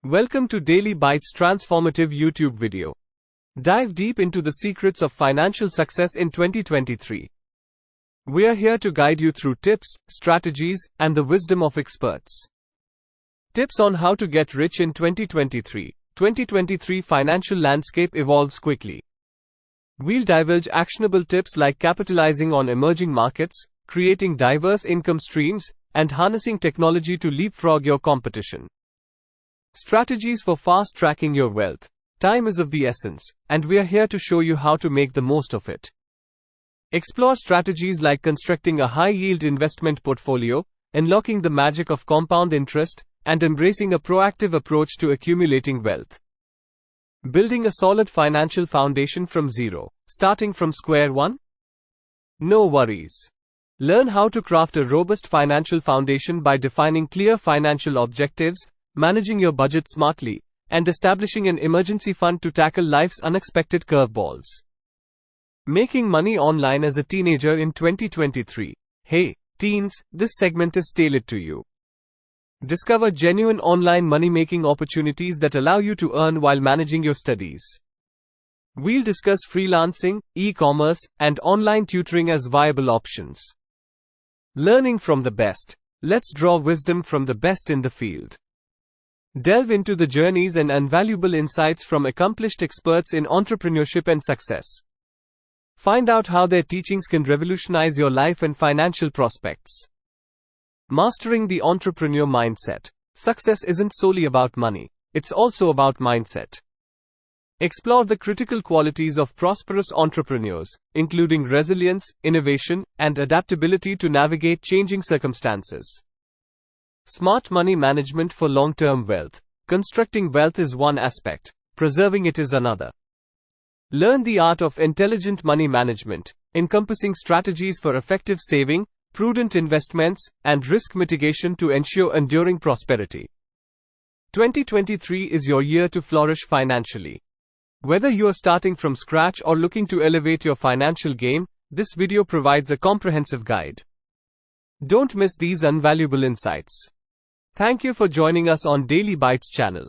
Welcome to Daily Bytes transformative YouTube video. Dive deep into the secrets of financial success in 2023. We are here to guide you through tips, strategies, and the wisdom of experts. Tips on how to get rich in 2023. 2023 financial landscape evolves quickly. We'll divulge actionable tips like capitalizing on emerging markets, creating diverse income streams, and harnessing technology to leapfrog your competition. Strategies for fast-tracking your wealth. Time is of the essence, and we are here to show you how to make the most of it. Explore strategies like constructing a high-yield investment portfolio, unlocking the magic of compound interest, and embracing a proactive approach to accumulating wealth. Building a solid financial foundation from zero, starting from square one? No worries. Learn how to craft a robust financial foundation by defining clear financial objectives, managing your budget smartly, and establishing an emergency fund to tackle life's unexpected curveballs. Making money online as a teenager in 2023. Hey, teens, this segment is tailored to you. Discover genuine online money-making opportunities that allow you to earn while managing your studies. We'll discuss freelancing, e-commerce, and online tutoring as viable options. Learning from the best. Let's draw wisdom from the best in the field. Delve into the journeys and invaluable insights from accomplished experts in entrepreneurship and success. Find out how their teachings can revolutionize your life and financial prospects. Mastering the entrepreneur mindset. Success isn't solely about money, it's also about mindset. Explore the critical qualities of prosperous entrepreneurs, including resilience, innovation, and adaptability to navigate changing circumstances. Smart money management for long-term wealth. Constructing wealth is one aspect, preserving it is another. Learn the art of intelligent money management, encompassing strategies for effective saving, prudent investments, and risk mitigation to ensure enduring prosperity. 2023 is your year to flourish financially. Whether you are starting from scratch or looking to elevate your financial game, this video provides a comprehensive guide. Don't miss these invaluable insights. Thank you for joining us on Daily Bytes channel.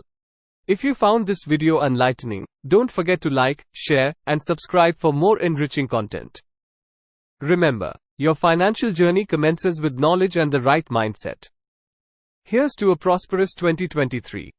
If you found this video enlightening, don't forget to like, share, and subscribe for more enriching content. Remember, your financial journey commences with knowledge and the right mindset. Here's to a prosperous 2023.